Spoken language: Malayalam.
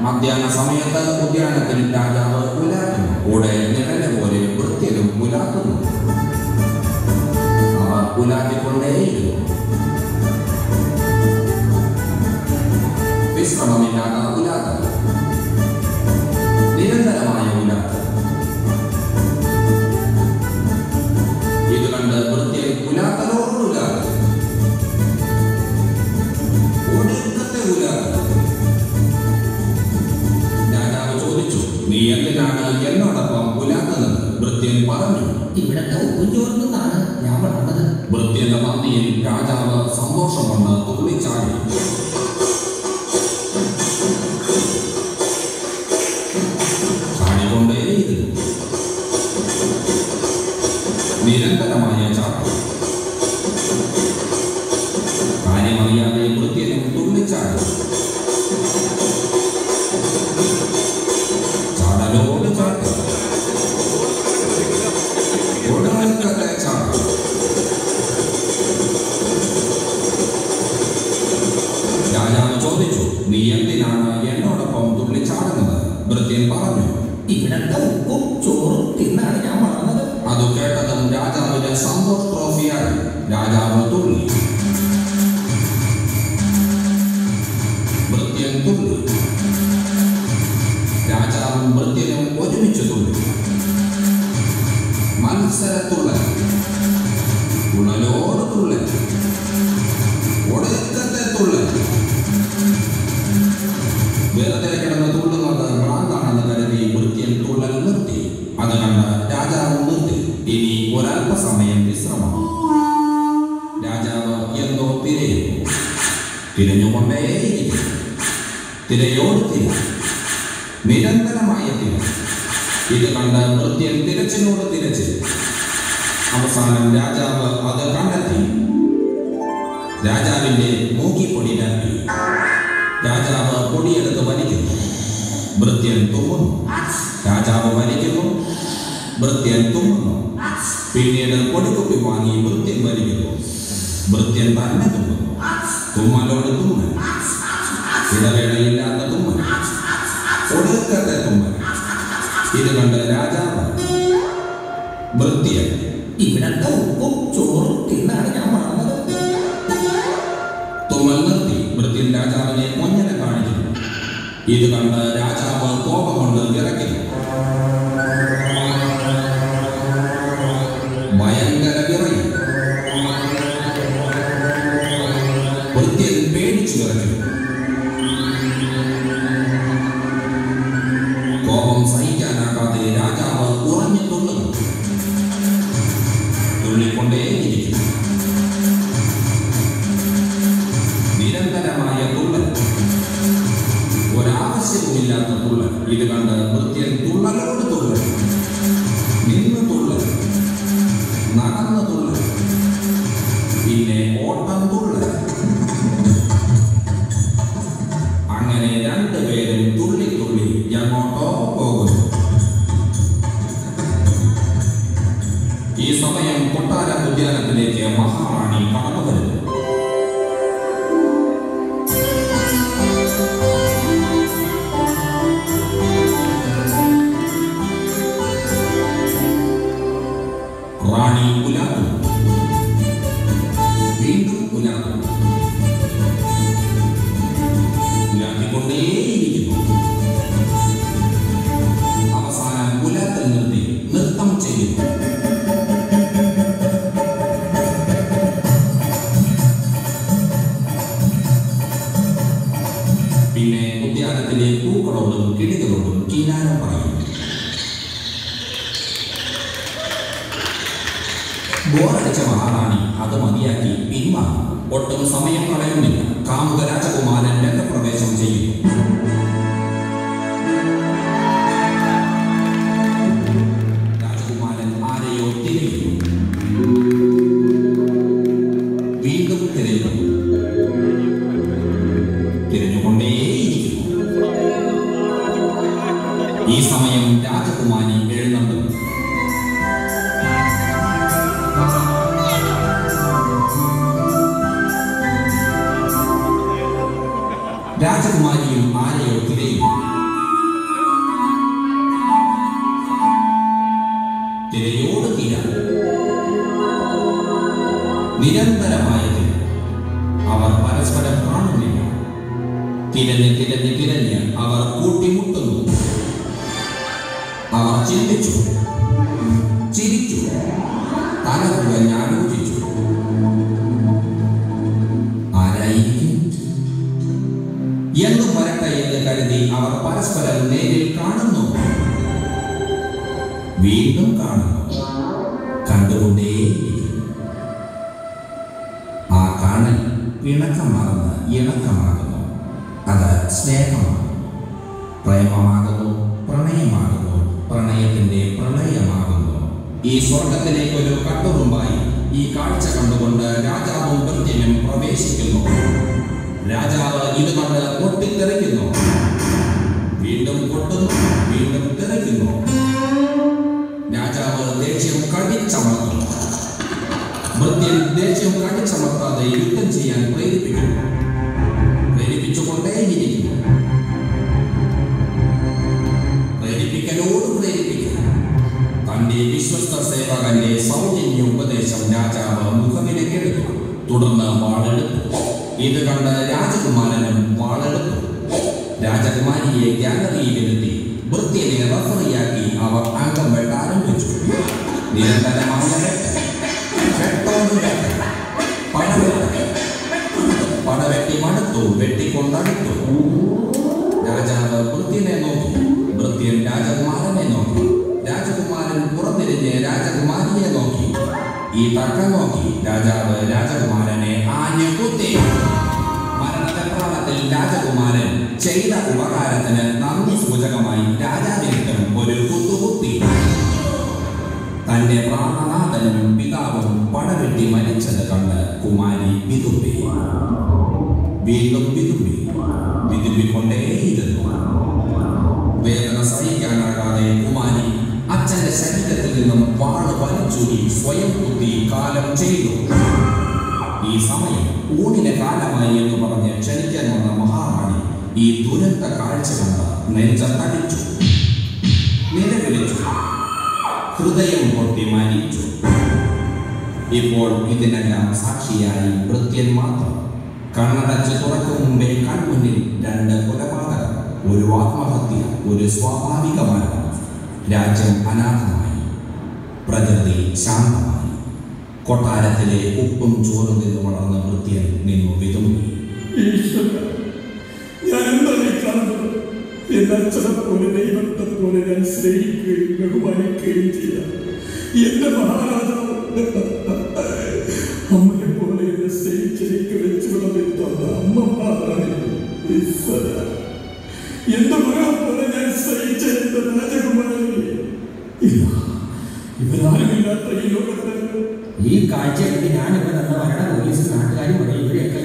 മധ്യാഹ്ന സമയത്ത് ഉദ്യാനത്തിൽ രാജാവ് പുലാത്തുന്നു. കൂടെ നിഴല് പോലെ വൃത്യനും പുലാത്തുന്നു. അവർ പുലാത്തിക്കൊണ്ടേയിരുന്നു. വിശ്രമമില്ലാത്ത പുലാത്ത്, നിരന്തരമായ പുലാത്ത്. ഇത് കണ്ട് വൃത്യൻ പുലാത്തനോട് പുലാത്ത്, ഒടുക്കത്തെ പുലാത്ത്. നീ എന്തിനാണ് എന്നോടൊപ്പം പുലാത്തുന്നത്? വൃത്യൻ പറഞ്ഞു, ഇവിടത്തെ ഉപ്പുചോർന്നാണ് ഞാൻ വളർന്നത്. വൃത്യന്റെ പന്തിയിൽ രാജാവ് സന്തോഷം കൊണ്ട് തുള്ളിച്ചാടി. ചാടിക്കൊണ്ടേയിരുന്നു. നിരന്തരമായ ചാട്ടം. കാര്യമറിയാതെ വൃത്യനും തുള്ളിച്ചാടി. ചാടലോട് ചാട്ടം, ഒടുക്കത്തെ ചാട്ടം. രാജാവ് ചോദിച്ചു, നീ എന്തിനാണ് എന്നോടൊപ്പം തുള്ളിച്ചാടുന്നത്? വൃത്യൻ പറഞ്ഞു, ഇവിടത്തെ ഉപ്പും ചോറും തിന്നാണ് ഞാൻ വളർന്നത്. അത് കേട്ടതും രാജാവിന് സന്തോഷ ട്രോഫിയായി. രാജാവ് തുള്ളി. വൃത്യൻ തുള്ളി. രാജാവും വൃത്യനും ഒരുമിച്ച് തുള്ളി. മത്സരത്തുള്ളൽ, തുള്ളലോട് തുള്ളൽ, ഒടുക്കത്തെ തുള്ളൽ. വെറുതെ കിടന്ന് തുള്ളുന്നത് ഭ്രാന്താണെന്ന് കരുതി വൃത്യൻ തുള്ളൽ നിർത്തി. അത് കണ്ട് രാജാവ് നിർത്തി. ഇനി ഒരല്പസമയം വിശ്രമം. രാജാവ് എന്തോ തിരയുന്നു. തിരഞ്ഞുകൊണ്ടേയിരിക്കുന്നു. തിരയോട് തിര, നിരന്തരമായ തിര. ഇത് കണ്ട് വൃത്യൻ തിരച്ചിനോട് തിരച്ചിൽ. അവസാനം രാജാവ് അത് കണ്ടെത്തി. രാജാവിന്റെ മൂക്കിപ്പൊടി തപ്പി. രാജാവ് പൊടിയെടുത്ത് വലിക്കുന്നു. വൃത്യൻ തുമ്മുന്നു. രാജാവ് വലിക്കുന്നു. വൃത്യൻ തുമ്മുന്നു. പിന്നീട് പൊടിക്കുപ്പി വാങ്ങി വൃത്യൻ വലിക്കുന്നു. വൃത്യൻ തന്നെ തുമ്മുന്നു. തുമ്മലോട് തുമ്മൽ, ഇടവേളയില്ലാത്ത തുമ്മൽ, ഒടുക്കത്തെ തുമ്മൽ. ഇത് കണ്ട് രാജാവ്, വൃത്യൻ, ഇവിടത്തെ ഉപ്പും ചോറും തിന്നാണ് ഞാൻ വളർന്നത്. തുമ്മൽ നിർത്തി. വൃത്യൻ രാജാവിനെ കൊഞ്ഞനെ കാണിക്കുന്നു. ഇത് കണ്ട് രാജാവ് കോപം കൊണ്ട് വിറയ്ക്കുന്നു. ഭയങ്കര വിറയും. വൃത്യൻ പേടിച്ചു വിറയ്ക്കുന്നു. കോപം സഹിക്കാനാകാതെ രാജാവ് ഉറഞ്ഞു തുള്ളുന്നു. തുള്ളിക്കൊണ്ടേയിരിക്കുന്നു. നിരന്തരമായ തുള്ളൽ, ഒരാവശ്യവുമില്ലാത്ത തുള്ളൽ. ഇത് കണ്ട് വൃത്യൻ തുള്ളലോട് തുള്ളൽ, നിന്ന് തുള്ളൽ, നടന്ന് തുള്ളൽ, പിന്നെ ഓട്ടം തുള്ളൽ. അങ്ങനെ രണ്ടുപേരും തുള്ളി തുള്ളി എങ്ങോട്ടോ പോകുന്നു. ഈ സമയം കൊട്ടാര ഉദ്യാനത്തിലേക്ക് മഹാറാണി കടന്നു വരുന്നു. റാണി പുലാത്തുന്നു. വീണ്ടും പുലാത്തുന്നു. പുലാത്തിക്കൊണ്ടേയിരിക്കുന്നു. അവസാനം പുലാത്തൽ നിർത്തി നൃത്തം ചെയ്യുന്നു. പിന്നെ ഉദ്യാനത്തിലെ പൂക്കളോടും കിളികളോടും കിന്നാരം പറയുന്നു. ബോറടിച്ച മഹാറാണി അത് മതിയാക്കി പിന്മാറും. ഒട്ടും സമയം കളയുന്നില്ല. കാമുക രാജകുമാരൻ രംഗപ്രവേശം ചെയ്യുന്നു. രാജകുമാരൻ ആരെയോ തിരയുന്നു. വീണ്ടും തിരയുന്നു. തിരഞ്ഞുകൊണ്ടേയിരിക്കുന്നു. ഈ സമയം രാജകുമാരി എഴുന്നള്ളുന്നു. രാജകുമാരിയും ആരെയോ തിരയും. തിരയോട് തിര, നിരന്തരമായത് അവർ പരസ്പരം കാണുന്നില്ല. തിരഞ്ഞ് തിരഞ്ഞ് തിരഞ്ഞ് അവർ കൂട്ടിമുട്ടുന്നു. അവർ ചിന്തിച്ചു, ചിരിച്ചു, തലകുഴഞ്ഞ് ആലോചിച്ചു. ആരായിരിക്കും എന്നും വരട്ടെ എന്ന് കരുതി അവർ പരസ്പരം നേരിൽ കാണുന്നു. വീണ്ടും കാണുന്നു. കണ്ടുകൊണ്ടേയിരിക്കുന്നു. ആ കാണൽ പിണക്കം മറന്ന് ഇണക്കമാകുന്നു. അത് സ്നേഹമാണ്. പ്രേമമാകുന്നു, പ്രണയമാകുന്നു, പ്രണയത്തിന്റെ പ്രളയമാകുന്നു. ഈ സ്വർഗത്തിലേക്കൊരു കട്ടുറുമ്പായി ഈ കാഴ്ച കണ്ടുകൊണ്ട് രാജാവും ഭൃത്യനും പ്രവേശിക്കുന്നു. രാജാവ് ഇത് കണ്ട് പൊട്ടിത്തെറിക്കുന്നു. വീണ്ടും പൊട്ടുന്നു, വീണ്ടും തെറിക്കുന്നു. രാജാവ് ദേഷ്യം കടിച്ചമർത്തുന്നു. ഭൃത്യൻ ദേഷ്യം കടിച്ചമർത്താതെ യുദ്ധം ചെയ്യാൻ പ്രേരിപ്പിക്കുന്നു. പ്രേരിപ്പിച്ചുകൊണ്ടേയിരിക്കുന്നു. പ്രേരിപ്പിക്കലോട് പ്രേരിപ്പിക്കുന്നു. തന്റെ വിശ്വസ്ത സേവകന്റെ സൗജന്യ ഉപദേശം രാജാവ് മുഖവിലക്കെടുത്തു. തുടർന്ന് വാളെടുത്തു. ഇത് കണ്ട് രാജകുമാരനും വാളെടുത്തു. രാജകുമാരിയെ ഗാലറിയിലിരുത്തി ഭൃത്യനെ റഫറിയാക്കി അവർ അംഗം വെട്ടാരംഭിച്ചു. നിരന്തരമായ പടവെട്ടി മടുത്തു, വെട്ടിക്കൊണ്ടടുത്തു. രാജാവ് ഭൃത്യനെ നോക്കി, ഭൃത്യൻ രാജകുമാരനെ നോക്കി, രാജകുമാരൻ പുറത്തിരിഞ്ഞ് രാജകുമാരിയെ നോക്കി. ഈ തക്കം നോക്കി രാജാവ് രാജകുമാരനെ ആഞ്ഞു കുത്തി. മരണപ്രാളത്തിൽ രാജകുമാരൻ ചെയ്ത ഉപകാരത്തിന് നന്ദി സൂചകമായി രാജാവിനും ഒരു കുത്തുകുത്തി. തന്റെ പ്രാണനാഥനും പിതാവും പടവെട്ടി മരിച്ചത് കണ്ട് കുമാരി വിതുമ്പി. വീണ്ടും വിതുമ്പി, വിതുമ്പിക്കൊണ്ടേയിരുന്നു. വേദന സഹിക്കാനാകാതെ കുമാരി അച്ഛന്റെ ശരീരത്തിൽ നിന്നും വാള് വലിച്ചൂരി സ്വയം കുത്തി കാലം ചെയ്തു. ഈ സമയം ഊണിന് കാലമായി എന്ന് പറഞ്ഞ് ക്ഷണിക്കാൻ വന്ന മഹാറാണി ഈ ദുരന്ത കാഴ്ച കണ്ട് നെഞ്ചത്തടിച്ചു, നിലവിളിച്ചു, ഹൃദയം പൊട്ടി മരിച്ചു. ഇപ്പോൾ ഇതിനെല്ലാം സാക്ഷിയായി ഭൃത്യൻ മാത്രം. കണ്ണടച്ച് തുറക്കും മുമ്പേ കൺമുന്നിൽ രണ്ട് കൊലപാതകം, ഒരു ആത്മഹത്യ, ഒരു സ്വാഭാവിക മരണം. രാജ്യം അനാഥമായി, പ്രകൃതി ശാന്തമായി. കൊട്ടാരത്തിലെ ഉപ്പും ചോറും നിന്ന് വളർന്ന ഭൃത്യൻ നിന്നു വിതുമ്പി. എന്റെ അച്ഛനെ പോലെ ദൈവത്തെ പോലെ ഞാൻ സ്നേഹിക്കുകയും ബഹുമാനിക്കുകയും ചെയ്യാം. എന്റെ മഹാരാജാവ് അമ്മയെ പോലെ എന്നെ സ്നേഹിച്ചേക്ക് വെച്ചു വിളമ്പിത്തന്ന അമ്മമാരാണ്. എന്റെ മകളെ പോലെ ഞാൻ സ്നേഹിച്ച എന്റെ രാജകുമാരനെ ഇല്ല, ഇവരാരുമില്ലാത്ത ഈ ലോകത്തിൽ ഈ കാഴ്ച കണ്ട് ഞാനിവിടെ നല്ല വരണ പോലീസ് നാട്ടുകാരും ഇവിടെ ഇവിടെയൊക്കെ